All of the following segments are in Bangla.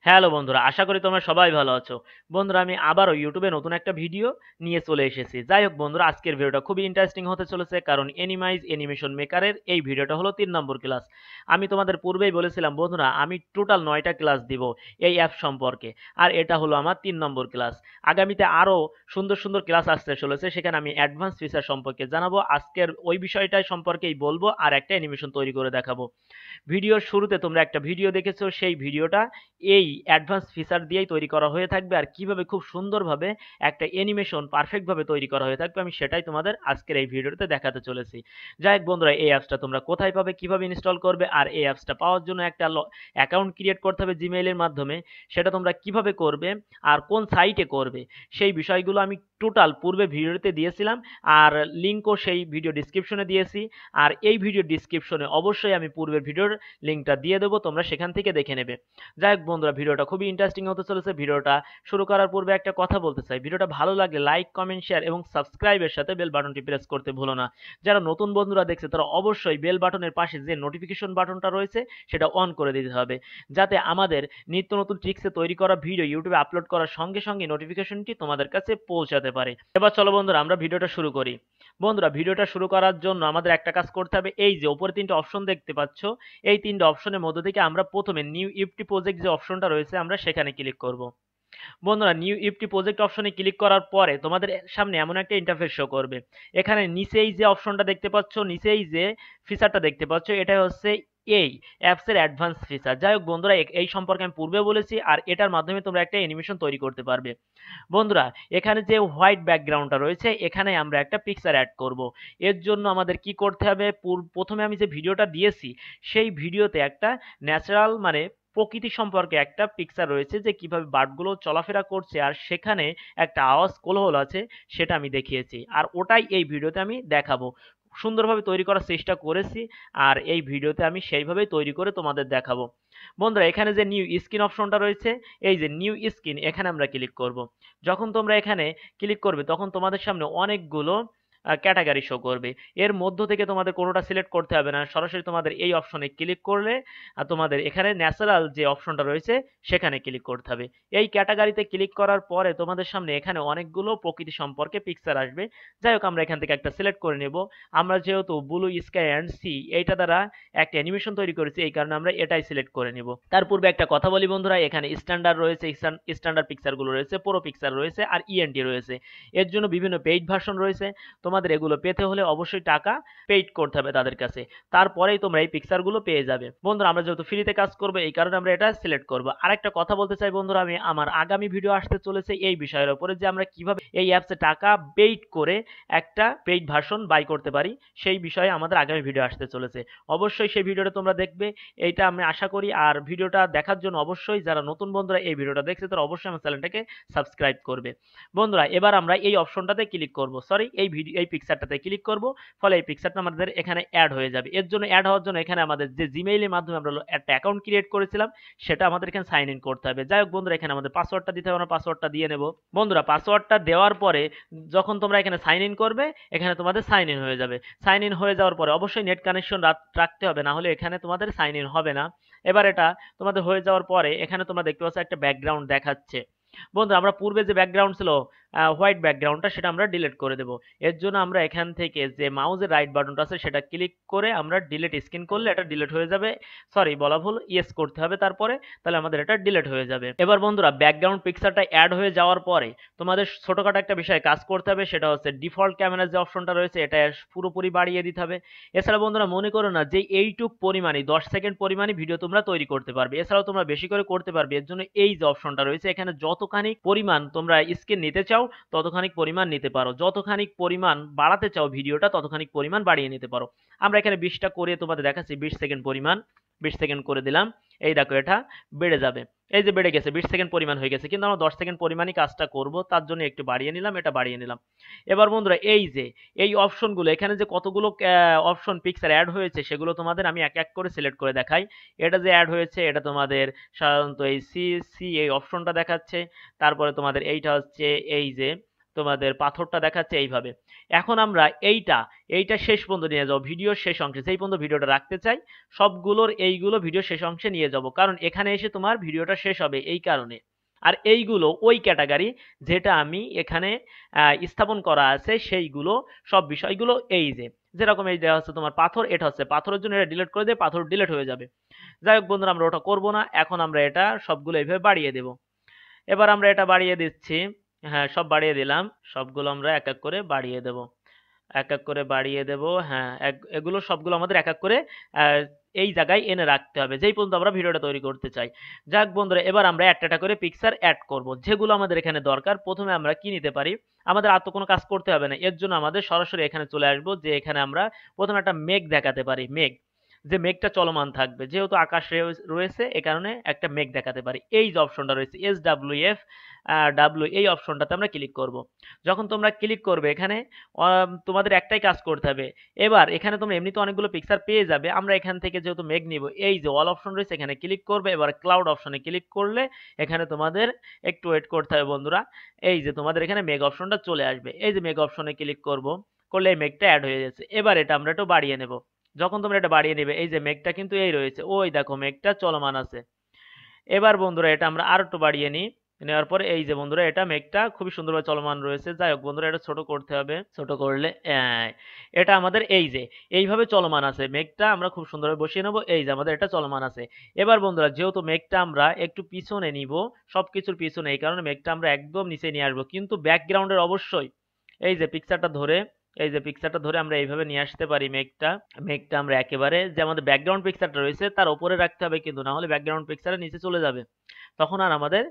হ্যালো বন্ধুরা, আশা করি তোমরা সবাই ভালো আছো। বন্ধুরা, আমি আবারও ইউটিউবে নতুন একটা ভিডিও নিয়ে চলে এসেছি। যাই হোক বন্ধুরা, আজকের ভিডিওটা খুবই ইন্টারেস্টিং হতে চলেছে, কারণ এনিমাইজ অ্যানিমেশন মেকারের এই ভিডিওটা হলো 3 নম্বর ক্লাস। আমি তোমাদের পূর্বেই বলেছিলাম বন্ধুরা, আমি টোটাল 9টা ক্লাস দিব এই অ্যাপ সম্পর্কে, আর এটা হলো আমার 3 নম্বর ক্লাস। আগামীতে আরও সুন্দর সুন্দর ক্লাস আসতে চলেছে, সেখানে আমি অ্যাডভান্স ফিচার সম্পর্কে জানাবো। আজকের ওই বিষয়টাই সম্পর্কেই বলবো, আর একটা অ্যানিমেশন তৈরি করে দেখাবো। ভিডিওর শুরুতে তোমরা একটা ভিডিও দেখেছো, সেই ভিডিওটা এই অ্যাডভান্স ফিচার দিয়েই তৈরি করা হয়ে থাকবে, আর কিভাবে খুব সুন্দরভাবে একটা অ্যানিমেশন পারফেক্টভাবে তৈরি করা হয়ে থাকবে আমি সেটাই তোমাদের আজকের এই ভিডিওতে দেখাতে চলেছি। যাই হোক বন্ধুরা, এই অ্যাপসটা তোমরা কোথায় পাবে, কিভাবে ইনস্টল করবে, আর এই অ্যাপসটা পাওয়ার জন্য একটা অ্যাকাউন্ট ক্রিয়েট করতে হবে জিমেইলের মাধ্যমে, সেটা তোমরা কিভাবে করবে আর কোন সাইটে করবে সেই বিষয়গুলো আমি টোটাল পূর্বে ভিডিওতে দিয়েছিলাম, আর লিঙ্কও সেই ভিডিও ডিসক্রিপশনে দিয়েছি। আর এই ভিডিও ডিসক্রিপশনে অবশ্যই আমি পূর্বের ভিডিওর লিঙ্কটা দিয়ে দেবো, তোমরা সেখান থেকে দেখে নেবে। যাই হোক বন্ধুরা, ভিডিওটা খুবই ইন্টারেস্টিং হতে চলেছে। ভিডিওটা শুরু করার পূর্বে একটা কথা বলতে চাই, ভিডিওটা ভালো লাগলে লাইক, কমেন্ট, শেয়ার এবং সাবস্ক্রাইবের সাথে বেল বাটনটি প্রেস করতে ভুলো না। যারা নতুন বন্ধুরা দেখছে তারা অবশ্যই বেল বাটনের পাশে যে নোটিফিকেশন বাটনটা রয়েছে সেটা অন করে দিতে হবে, যাতে আমাদের নিত্য নতুন ট্রিক্সে তৈরি করা ভিডিও ইউটিউবে আপলোড করার সঙ্গে সঙ্গে নোটিফিকেশনটি তোমাদের কাছে পৌঁছাতে পারে। এবার চলো বন্ধুরা, আমরা ভিডিওটা শুরু করি। বন্ধুরা, ভিডিওটা শুরু করার জন্য আমাদের একটা কাজ করতে হবে। এই যে উপরে 3টে অপশন দেখতে পাচ্ছ, এই 3টে অপশনের মধ্যে থেকে আমরা প্রথমে নিউ ইফটি প্রজেক্ট যে অপশনটা রয়েছে আমরা সেখানে ক্লিক করব। বন্ধুরা, নিউ ইফটি প্রজেক্ট অপশনে ক্লিক করার পরে তোমাদের সামনে এমন একটা ইন্টারফেস শো করবে। এখানে নিচেই যে অপশনটা দেখতে পাচ্ছ, নিচেই যে ফিচারটা দেখতে পাচ্ছ, এটা হচ্ছে এই অ্যাপসের অ্যাডভান্স ফিচার। যাই হোক বন্ধুরা, এই সম্পর্কে আমি পূর্বে বলেছি, আর এটার মাধ্যমে তোমরা একটা অ্যানিমেশন তৈরি করতে পারবে। বন্ধুরা, এখানে যে হোয়াইট ব্যাকগ্রাউন্ডটা রয়েছে এখানে আমরা একটা পিকচার অ্যাড করব। এর জন্য আমাদের কি করতে হবে, প্রথমে আমি যে ভিডিওটা দিয়েছি সেই ভিডিওতে একটা ন্যাচারাল মানে প্রকৃতি সম্পর্কে একটা পিকচার রয়েছে, যে কিভাবে বার্ডগুলো চলাফেরা করছে, আর সেখানে একটা আওয়াজ কোলাহল আছে, সেটা আমি দেখিয়েছি, আর ওটাই এই ভিডিওতে আমি দেখাবো। সুন্দরভাবে তৈরি করার চেষ্টা করেছি, আর এই ভিডিওতে আমি সেইভাবেই তৈরি করে তোমাদের দেখাবো। বন্ধুরা, এখানে যে নিউ স্ক্রিন অপশনটা রয়েছে, এই যে নিউ স্ক্রিন, এখানে আমরা ক্লিক করব। যখন তোমরা এখানে ক্লিক করবে তখন তোমাদের সামনে অনেকগুলো ক্যাটাগরি শো করবে। এর মধ্য থেকে তোমাদের কোনোটা সিলেক্ট করতে হবে না, সরাসরি তোমাদের এই অপশনে ক্লিক করলে তোমাদের এখানে ন্যাচারাল যে অপশনটা রয়েছে সেখানে ক্লিক করতে হবে। এই ক্যাটাগরিতে ক্লিক করার পরে তোমাদের সামনে এখানে অনেকগুলো প্রকৃতি সম্পর্কে পিকচার আসবে। যাই হোক, আমরা এখান থেকে একটা সিলেক্ট করে নেব। আমরা যেহেতু ব্লু স্কাই অ্যান্ড সি এইটা দ্বারা একটা অ্যানিমেশন তৈরি করেছি, এই কারণে আমরা এটাই সিলেক্ট করে নেব। তার পূর্বে একটা কথা বলি বন্ধুরা, এখানে স্ট্যান্ডার্ড রয়েছে, স্ট্যান্ডার্ড পিকচারগুলো রয়েছে, প্রো পিকচার রয়েছে, আর ইএনটি রয়েছে। এর জন্য বিভিন্ন পেইড ভার্সন রয়েছে। তোমাদের এগুলো পেতে হলে অবশ্যই টাকা পেইড করতে হবে তাদের কাছে, তারপরেই তোমরা এই পিকচারগুলো পেয়ে যাবে। বন্ধুরা, আমরা যেহেতু ফ্রিতে কাজ করবো এই কারণে আমরা এটা সিলেক্ট করবো। আরেকটা কথা বলতে চাই বন্ধুরা, আমি আমার আগামী ভিডিও আসতে চলেছে এই বিষয়ের উপরে, যে আমরা কিভাবে এই অ্যাপসে টাকা পেইড করে একটা পেইড ভার্সন বাই করতে পারি, সেই বিষয়ে আমাদের আগামী ভিডিও আসতে চলেছে। অবশ্যই সেই ভিডিওটা তোমরা দেখবে, এইটা আমি আশা করি। আর ভিডিওটা দেখার জন্য অবশ্যই যারা নতুন বন্ধুরা এই ভিডিওটা দেখছে তারা অবশ্যই আমার চ্যানেলটাকে সাবস্ক্রাইব করবে। বন্ধুরা, এবার আমরা এই অপশনটাতে ক্লিক করব, সরি এই পিকচারটাতে ক্লিক করব, ফলে এই পিকচারটা আমাদের এখানে অ্যাড হয়ে যাবে। এর জন্য অ্যাড হওয়ার জন্য এখানে আমাদের যে জিমেইলের মাধ্যমে আমরা একটা অ্যাকাউন্ট ক্রিয়েট করেছিলাম সেটা আমাদের এখানে সাইন ইন করতে হবে। যাই হোক বন্ধুরা, এখানে আমাদের পাসওয়ার্ডটা দিতে হবে, আমরা পাসওয়ার্ডটা দিয়ে নেব। বন্ধুরা, পাসওয়ার্ডটা দেওয়ার পরে যখন তোমরা এখানে সাইন ইন করবে এখানে তোমাদের সাইন ইন হয়ে যাবে। সাইন ইন হয়ে যাওয়ার পরে অবশ্যই নেট কানেকশন রাখতে হবে, না হলে এখানে তোমাদের সাইন ইন হবে না। এবার এটা তোমাদের হয়ে যাওয়ার পরে এখানে তোমরা দেখতে পাচ্ছ একটা ব্যাকগ্রাউন্ড দেখাচ্ছে। বন্ধুরা, আমরা পূর্বে যে ব্যাকগ্রাউন্ড ছিল হোয়াইট ব্যাকগ্রাউন্ডটা, সেটা আমরা ডিলিট করে দেব। এর জন্য আমরা এখান থেকে যে মাউসের রাইট বাটনটা আছে সেটা ক্লিক করে আমরা ডিলিট স্ক্রিন করলে এটা ডিলিট হয়ে যাবে। সরি, বলা ভুল, ইয়েস করতে হবে তারপরে, তাহলে আমাদের এটা ডিলিট হয়ে যাবে। এবার বন্ধুরা, ব্যাকগ্রাউন্ড পিকচারটা অ্যাড হয়ে যাওয়ার পরে তোমাদের ছোটখাটো একটা বিষয়ে কাজ করতে হবে, সেটা হচ্ছে ডিফল্ট ক্যামেরার যে অপশনটা রয়েছে এটা পুরোপুরি বাড়িয়ে দিতে হবে। এছাড়া বন্ধুরা, মনে করো না যে এইটুক পরিমাণই 10 সেকেন্ড পরিমাণই ভিডিও তোমরা তৈরি করতে পারবে, এছাড়াও তোমরা বেশি করে করতে পারবে। এর জন্য এই যে অপশনটা রয়েছে এখানে যতখানি পরিমাণ তোমরা স্ক্রিন নিতে চাও ততখানি পরিমাণ নিতে পারো, যতখানি পরিমাণ বাড়াতে চাও ভিডিওটা ততখানি পরিমাণ বাড়িয়ে নিতে পারো। আমরা এখানে 20টা করে তোমাদের দেখাচ্ছি, 20 সেকেন্ড পরিমাণ, 20 সেকেন্ড করে দিলাম। এই দেখো এটা বেড়ে যাবে, এই যে বেড়ে গেছে, 20 সেকেন্ড পরিমাণ হয়ে গেছে, কিন্তু আমরা 10 সেকেন্ড পরিমাণই কাজটা করব, তার জন্য একটু বাড়িয়ে নিলাম, এটা বাড়িয়ে নিলাম। এবার বন্ধুরা, এই যে এই অপশনগুলো এখানে যে কতগুলো অপশন পিকচার অ্যাড হয়েছে সেগুলো তোমাদের আমি এক এক করে সিলেক্ট করে দেখাই। এটা যে অ্যাড হয়েছে এটা তোমাদের সাধারণত এই সি এই অপশনটা দেখাচ্ছে। তারপরে তোমাদের এইটা হচ্ছে এই যে তোমাদের পাথরটা দেখাচ্ছে এইভাবে। এখন আমরা এইটা শেষ পর্যন্ত নিয়ে যাব, ভিডিওর শেষ অংশে যেই পর্যন্ত ভিডিওটা রাখতে চাই সবগুলোর এইগুলো ভিডিও শেষ অংশে নিয়ে যাব, কারণ এখানে এসে তোমার ভিডিওটা শেষ হবে এই কারণে। আর এইগুলো ওই ক্যাটাগরি যেটা আমি এখানে স্থাপন করা আছে সেইগুলো সব বিষয়গুলো এই যেরকম এই দেওয়া হচ্ছে তোমার পাথর, এটা হচ্ছে পাথরের জন্য, এটা ডিলিট করে দিয়ে পাথর ডিলিট হয়ে যাবে। যাই হোক বন্ধুরা, আমরা ওটা করব না, এখন আমরা এটা সবগুলো এইভাবে বাড়িয়ে দেব। এবার আমরা এটা বাড়িয়ে দিচ্ছি, হ্যাঁ সব বাড়িয়ে দিলাম, সবগুলো আমরা এক এক করে বাড়িয়ে দেব, এক এক করে বাড়িয়ে দেব। হ্যাঁ এগুলো সবগুলো আমাদের এক এক করে আহ, এই জায়গায় এনে রাখতে হবে যেই পর্যন্ত আমরা ভিডিওটা তৈরি করতে চাই। যাক বন্ধুরা, এবার আমরা একটা করে পিকচার অ্যাড করব, যেগুলো আমাদের এখানে দরকার। প্রথমে আমরা কি নিতে পারি, আমাদের আর তো কোনো কাজ করতে হবে না, এর জন্য আমাদের সরাসরি এখানে চলে আসবো, যে এখানে আমরা প্রথমে একটা মেঘ দেখাতে পারি, মেঘ, যে মেঘটা চলমান থাকবে, যেহেতু আকাশ রয়েছে এ কারণে একটা মেঘ দেখাতে পারি। এই যে অপশনটা রয়েছে SWF ডাব্লিউ, এই অপশনটাতে আমরা ক্লিক করব। যখন তোমরা ক্লিক করবে এখানে তোমাদের একটাই কাজ করতে হবে। এবার এখানে তোমরা এমনিতে অনেকগুলো পিকচার পেয়ে যাবে, আমরা এখান থেকে যেহেতু মেঘ নিব, এই যে অল অপশন রয়েছে এখানে ক্লিক করবে। এবার ক্লাউড অপশনে ক্লিক করলে এখানে তোমাদের একটু ওয়েট করতে হবে বন্ধুরা, এই যে তোমাদের এখানে মেঘ অপশনটা চলে আসবে। এই যে মেঘ অপশনে ক্লিক করব, করলে এই মেঘটা অ্যাড হয়ে যাচ্ছে। এবার এটা আমরা একটু বাড়িয়ে নেব। যখন তোমরা এটা বাড়িয়ে নেবে, এই যে মেঘটা কিন্তু এই রয়েছে, ওই দেখো মেঘটা চলমান আছে। এবার বন্ধুরা এটা আমরা আর একটু বাড়িয়ে নিই, নেওয়ার পরে এই যে বন্ধুরা এটা মেঘটা খুবই সুন্দরভাবে চলমান রয়েছে। যাই হোক বন্ধুরা, এটা ছোট করতে হবে, ছোট করলে এটা আমাদের এই যে এইভাবে চলমান আছে মেঘটা, আমরা খুব সুন্দরভাবে বসিয়ে নেব। এই যে আমাদের এটা চলমান আছে। এবার বন্ধুরা যেহেতু মেঘটা আমরা একটু পিছনে নিব, সবকিছুর পিছনে, এই কারণে মেঘটা আমরা একদম নিচে নিয়ে আসবো, কিন্তু ব্যাকগ্রাউন্ডের অবশ্যই এই যে পিকচারটা ধরে, এই যে পিকচারটা ধরে আমরা এইভাবে নিয়ে আসতে পারি মেঘটা। মেঘটা আমরা একেবারে যে আমাদের ব্যাকগ্রাউন্ড পিকচারটা রয়েছে তার উপরে রাখতে হবে, কিন্তু না হলে ব্যাকগ্রাউন্ড পিকচারের নিচে চলে যাবে, তখন আর আমাদের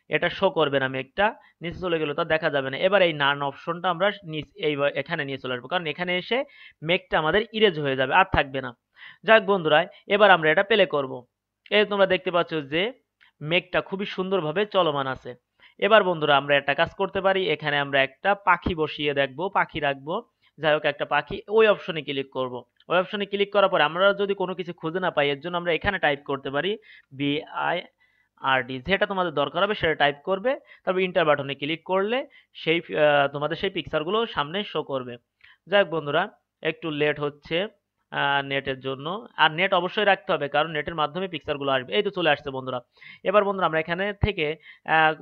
এটা শো করবে না, মেঘটা নিচে চলে গেলে তো দেখা যাবে না। এবার এই নান অপশনটা আমরা এই এখানে নিয়ে চলে আসবো, কারণ এখানে এসে মেঘটা আমাদের ইরেজ হয়ে যাবে, আর থাকবে না। যাক বন্ধুরা, এবার আমরা এটা প্লে করব। এই তোমরা দেখতে পাচ্ছ যে মেঘটা খুবই সুন্দরভাবে চলমান আছে। এবার বন্ধুরা আমরা একটা কাজ করতে পারি, এখানে আমরা একটা পাখি বসিয়ে দেখবো, পাখি রাখবো। যাই হোক একটা পাখি, ওই অপশনে ক্লিক করব। ওই অপশনে ক্লিক করার পরে আমরা যদি কোনো কিছু খুঁজে না পাই, এর জন্য আমরা এখানে টাইপ করতে পারি BIRD, যেটা তোমাদের দরকার হবে সেটা টাইপ করবে, তারপর ইন্টার বাটনে ক্লিক করলে সেই তোমাদের সেই পিকচারগুলো সামনে শো করবে। যাই হোক বন্ধুরা, একটু লেট হচ্ছে নেটের জন্য, আর নেট অবশ্যই রাখতে হবে কারণ নেটের মাধ্যমে পিকচারগুলো আসবে। এই তো চলে আসছে বন্ধুরা। এবার বন্ধুরা আমরা এখানে থেকে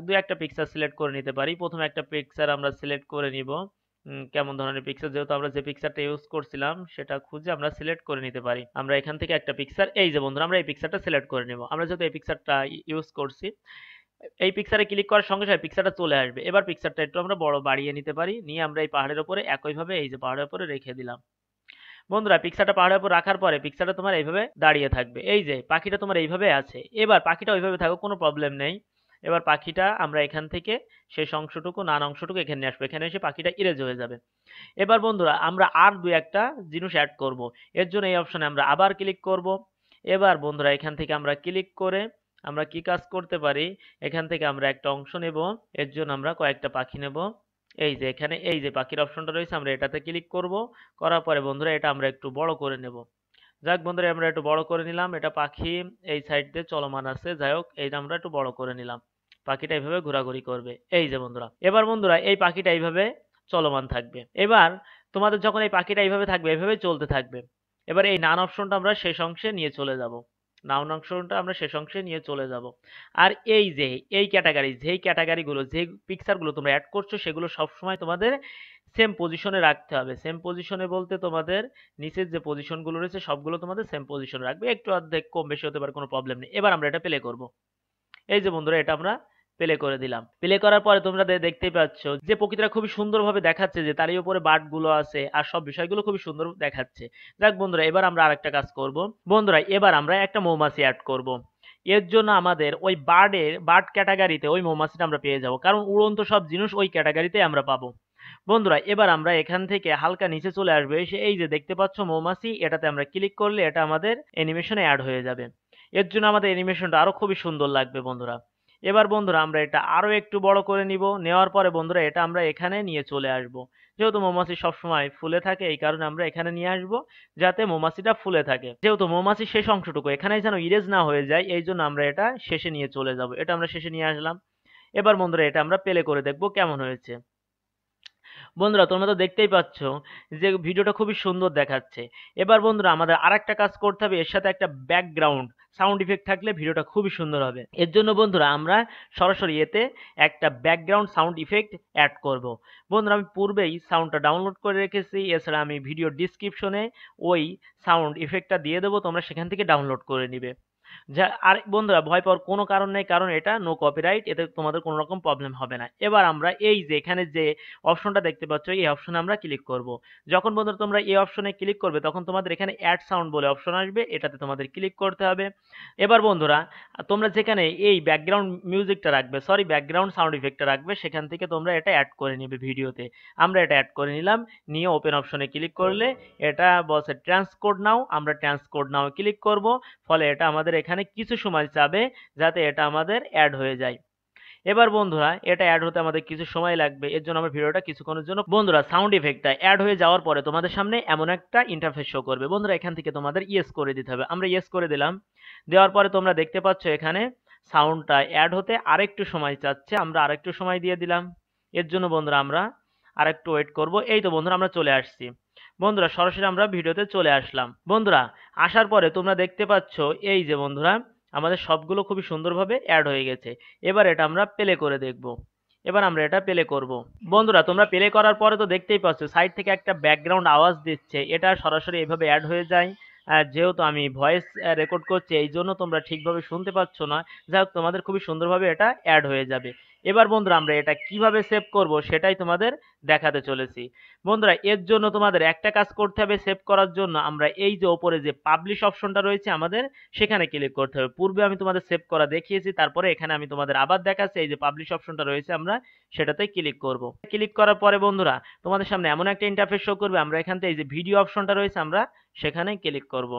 দুই একটা পিকচার সিলেক্ট করে নিতে পারি। প্রথমে একটা পিকচার আমরা সিলেক্ট করে নিব, কেমন ধরনের পিকচার, যেহেতু আমরা যে পিকচারটা ইউজ করছিলাম সেটা খুঁজে আমরা সিলেক্ট করে নিতে পারি। আমরা এখান থেকে একটা পিকচার, এই যে বন্ধুরা আমরা এই পিকচারটা সিলেক্ট করে নেব। আমরা যেহেতু এই পিকচারটা ইউজ করছি, এই পিকচারে ক্লিক করার সঙ্গে সঙ্গে পিকচারটা চলে আসবে। এবার পিকচারটা একটু আমরা বড় বাড়িয়ে নিতে পারি, নিয়ে আমরা এই পাহাড়ের উপরে একইভাবে এই যে পাহাড়ের উপরে রেখে দিলাম। বন্ধুরা পিকচারটা পাহাড়ের উপর রাখার পরে পিকচারটা তোমার এইভাবে দাঁড়িয়ে থাকবে, এই যে পাখিটা তোমার এইভাবে আছে। এবার পাখিটা ওইভাবে থাকুক, কোনো প্রবলেম নেই। এবার পাখিটা আমরা এখান থেকে শেষ অংশটুকু, নান অংশটুকু এখানে আসবে, এখানে এসে পাখিটা ইরেজ হয়ে যাবে। এবার বন্ধুরা আমরা আর দুই একটা জিনিস অ্যাড করব, এর জন্য এই অপশনে আমরা আবার ক্লিক করব। এবার বন্ধুরা এখান থেকে আমরা ক্লিক করে আমরা কি কাজ করতে পারি, এখান থেকে আমরা একটা অংশ নেব, এর জন্য আমরা কয়েকটা পাখি নেব। এই যে এখানে এই যে পাখির অপশনটা রয়েছে, আমরা এটাতে ক্লিক করব। করার পরে বন্ধুরা এটা আমরা একটু বড় করে নেব। যাক বন্ধুরা আমরা একটু বড় করে নিলাম, এটা পাখি এই সাইড দিয়ে চলমান আছে। যাই হোক এইটা আমরা একটু বড় করে নিলাম, পাখিটা এইভাবে ঘোরাঘুরি করবে। এই যে বন্ধুরা, এবার বন্ধুরা এই পাখিটা এইভাবে চলমান থাকবে। এবার তোমাদের যখন এই পাখিটা এইভাবে থাকবে, এইভাবে চলতে থাকবে। এবার এই নান অপশনটা আমরা শেষ অংশে নিয়ে চলে যাব, নাউন অংশটা আমরা শেষ অংশে নিয়ে চলে যাব। আর এই যে এই ক্যাটাগরি, যেই ক্যাটাগরিগুলো, যে পিকচারগুলো তোমরা অ্যাড করছো সেগুলো সবসময় তোমাদের সেম পজিশনে রাখতে হবে। সেম পজিশনে বলতে তোমাদের নিচের যে পজিশনগুলো রয়েছে সবগুলো তোমাদের সেম পজিশনে রাখবে, একটু অর্ধেক কম বেশি হতে পারে, কোনো প্রবলেম নেই। এবার আমরা এটা প্লে করব। এই যে বন্ধুরা এটা আমরা প্লে করে দিলাম। প্লে করার পরে তোমরা দেখতেই পাচ্ছ যে প্রকৃতিটা খুবই সুন্দরভাবে দেখাচ্ছে, যে তারই উপরে বার্ডগুলো আছে আর সব বিষয়গুলো খুবই সুন্দর দেখাচ্ছে। যাক বন্ধুরা এবার আমরা আরেকটা কাজ করব। বন্ধুরা এবার আমরা একটা মৌমাছি অ্যাড করব। এর জন্য আমাদের ওই বার্ড ক্যাটাগরিতে ওই মৌমাছিটা আমরা পেয়ে যাব, কারণ উড়ন্ত সব জিনিস ওই ক্যাটাগরিতে আমরা পাবো। বন্ধুরা এবার আমরা এখান থেকে হালকা নিচে চলে আসবে, এসে এই যে দেখতে পাচ্ছ মৌমাছি, এটাতে আমরা ক্লিক করলে এটা আমাদের অ্যানিমেশনে অ্যাড হয়ে যাবে। এর জন্য আমাদের অ্যানিমেশনটা আরো খুবই সুন্দর লাগবে বন্ধুরা। এবার বন্ধুরা আমরা এটা আরো একটু বড় করে নিব, নেওয়ার পরে বন্ধুরা এটা আমরা এখানে নিয়ে চলে আসব। যেহেতু মৌমাছি সবসময় ফুলে থাকে এই কারণে আমরা এখানে নিয়ে আসব, যাতে মৌমাছিটা ফুলে থাকে। যেহেতু মৌমাছির শেষ অংশটুকু এখানে যেন ইরেজ না হয়ে যায়, এই জন্য আমরা এটা শেষে নিয়ে চলে যাব। এটা আমরা শেষে নিয়ে আসলাম। এবার বন্ধুরা এটা আমরা প্লে করে দেখব কেমন হয়েছে। বন্ধুরা তোমরা তো দেখতেই পাচ্ছ যে ভিডিওটা খুবই সুন্দর দেখাচ্ছে। এবার বন্ধুরা আমাদের আরেকটা কাজ করতে হবে, এর সাথে একটা ব্যাকগ্রাউন্ড সাউন্ড ইফেক্ট থাকলে ভিডিওটা খুবই সুন্দর হবে। এর জন্য বন্ধুরা আমরা সরাসরি এতে একটা ব্যাকগ্রাউন্ড সাউন্ড ইফেক্ট অ্যাড করব। বন্ধুরা আমি পূর্বেই সাউন্ডটা ডাউনলোড করে রেখেছি, এছাড়া আমি ভিডিও ডিসক্রিপশনে ওই সাউন্ড ইফেক্টটা দিয়ে দেবো, তোমরা সেখান থেকে ডাউনলোড করে নিবে। যা আর বন্ধুরা ভয় পাওয়ার কোনো কারণ নেই, কারণ এটা নো কপিরাইট, এতে তোমাদের কোনো রকম প্রবলেম হবে না। এবার আমরা এই যে এখানে যে অপশনটা দেখতে পাচ্ছ এই অপশনে আমরা ক্লিক করব। যখন বন্ধুরা তোমরা এই অপশনে ক্লিক করবে তখন তোমাদের এখানে অ্যাড সাউন্ড বলে অপশন আসবে, এটাতে তোমাদের ক্লিক করতে হবে। এবার বন্ধুরা তোমরা যেখানে এই ব্যাকগ্রাউন্ড মিউজিকটা রাখবে, সরি ব্যাকগ্রাউন্ড সাউন্ড ইফেক্টটা রাখবে, সেখান থেকে তোমরা এটা অ্যাড করে নিবে ভিডিওতে। আমরা এটা অ্যাড করে নিলাম, নিয়ে ওপেন অপশনে ক্লিক করলে এটা বলছে ট্রান্সকোড নাও, আমরা ট্রান্সকোড নাও ক্লিক করব। ফলে এটা আমাদের এখানে কিছু সময় চাবে যাতে এটা আমাদের অ্যাড হয়ে যায়। এবার বন্ধুরা এটা অ্যাড হতে আমাদের কিছু সময় লাগবে, এর জন্য আমরা ভিডিওটা কিছুক্ষণের জন্য বন্ধুরা সাউন্ড ইফেক্টটা অ্যাড হয়ে যাওয়ার পরে তোমাদের সামনে এমন একটা ইন্টারফেস শো করবে। বন্ধুরা এখান থেকে তোমাদের ইয়েস করে দিতে হবে, আমরা ইয়েস করে দিলাম। দেওয়ার পরে তোমরা দেখতে পাচ্ছ এখানে সাউন্ডটা অ্যাড হতে আরেকটু সময় চাচ্ছে, আমরা আরেকটু সময় দিয়ে দিলাম। এর জন্য বন্ধুরা আমরা আরেকটু ওয়েট করব। এই তো বন্ধুরা আমরা চলে আসছি। বন্ধুরা সরাসরি আমরা ভিডিওতে চলে আসলাম। বন্ধুরা আসার পরে তোমরা দেখতে পাচ্ছ এই যে বন্ধুরা আমাদের সবগুলো খুবই সুন্দরভাবে অ্যাড হয়ে গেছে। এবার এটা আমরা প্লে করে দেখব। এবার আমরা এটা প্লে করব। বন্ধুরা তোমরা প্লে করার পরে তো দেখতেই পাচ্ছ সাইড থেকে একটা ব্যাকগ্রাউন্ড আওয়াজ দিচ্ছে, এটা সরাসরি এভাবে অ্যাড হয়ে যায়। যেহেতু আমি ভয়েস রেকর্ড করছি এই জন্য তোমরা ঠিকভাবে শুনতে পাচ্ছ না, যাই হোক তোমাদের খুবই সুন্দরভাবে এটা অ্যাড হয়ে যাবে। এবার বন্ধুরা আমরা এটা কিভাবে সেভ করব সেটাই তোমাদের দেখাতে চলেছি। বন্ধুরা এর জন্য তোমাদের একটা কাজ করতে হবে, সেভ করার জন্য আমরা এই যে ওপরে যে পাবলিশ অপশনটা রয়েছে আমাদের সেখানে ক্লিক করতে হবে। পূর্বে আমি তোমাদের সেভ করা দেখিয়েছি, তারপরে এখানে আমি তোমাদের আবার দেখাচ্ছি এই যে পাবলিশ অপশনটা রয়েছে আমরা সেটাতে ক্লিক করব। ক্লিক করার পরে বন্ধুরা তোমাদের সামনে এমন একটা ইন্টারফেস শো করবে, আমরা এখান থেকে এই যে ভিডিও অপশনটা রয়েছে আমরা সেখানে ক্লিক করব।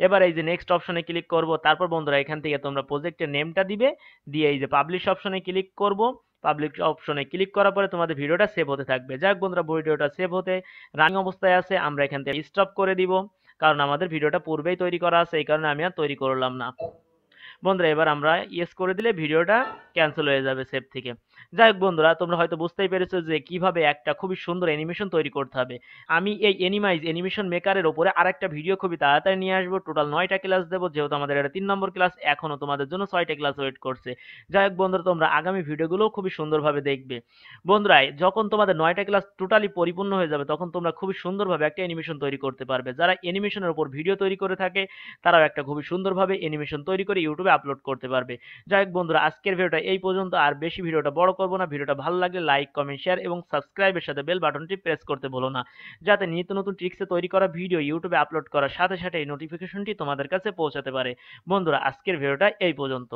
এবার এই যে নেক্সট অপশনে ক্লিক করব। তারপর বন্ধুরা এখান থেকে তোমরা প্রজেক্টের নেমটা দিবে, দিয়ে এই যে পাবলিশ অপশনে ক্লিক করব। পাবলিক অপশনে ক্লিক করার পরে তোমাদের ভিডিওটা সেভ হতে থাকবে। যাক বন্ধুরা ভিডিওটা সেভ হতে রানিং অবস্থায় আছে, আমরা এখান থেকে স্টপ করে দিব, কারণ আমাদের ভিডিওটা পূর্বেই তৈরি করা আছে, এই কারণে আমি আর তৈরি করলাম না। বন্ধুরা এবার আমরা ইয়েস করে দিলে ভিডিওটা ক্যান্সেল হয়ে যাবে সেভ থেকে। যাই হোক বন্ধুরা তোমরা হয়তো বুঝতেই পেরেছো যে কিভাবে একটা খুবই সুন্দর অ্যানিমেশন তৈরি করতে হবে। আমি এই অ্যানিমেশন মেকারের উপরে আরেকটা ভিডিও খুবই তাড়াতাড়ি নিয়ে আসবো, টোটাল 9টা ক্লাস দেবো, যেহেতু আমাদের এটা 3 নম্বর ক্লাস, এখনো তোমাদের জন্য 6টা ক্লাস ওয়েট করছে। যাই হোক বন্ধুরা তোমরা আগামী ভিডিওগুলো খুবই সুন্দরভাবে দেখবে। বন্ধুরা যখন তোমাদের 9টা ক্লাস টোটালি পরিপূর্ণ হয়ে যাবে তখন তোমরা খুবই সুন্দরভাবে একটা অ্যানিমেশন তৈরি করতে পারবে। যারা অ্যানিমেশনের উপর ভিডিও তৈরি করে থাকে তারাও একটা খুবই সুন্দরভাবে অ্যানিমেশন তৈরি করে ইউটিউবে আপলোড করতে পারবে। যাই হোক বন্ধুরা আজকের ভিডিওটা এই পর্যন্ত, আর বেশি ভিডিওটা বড় করব না। ভিডিওটা ভালো লাগলে লাইক কমেন্ট শেয়ার এবং সাবস্ক্রাইবের সাথে বেল বাটনটি প্রেস করতে ভুলো না, যাতে নিত্য নতুন ট্রিক্সে তৈরি করা ভিডিও ইউটিউবে আপলোড করার সাথে সাথে এই নোটিফিকেশনটি তোমাদের কাছে পৌঁছাতে পারে। বন্ধুরা আজকের ভিডিওটা এই পর্যন্ত।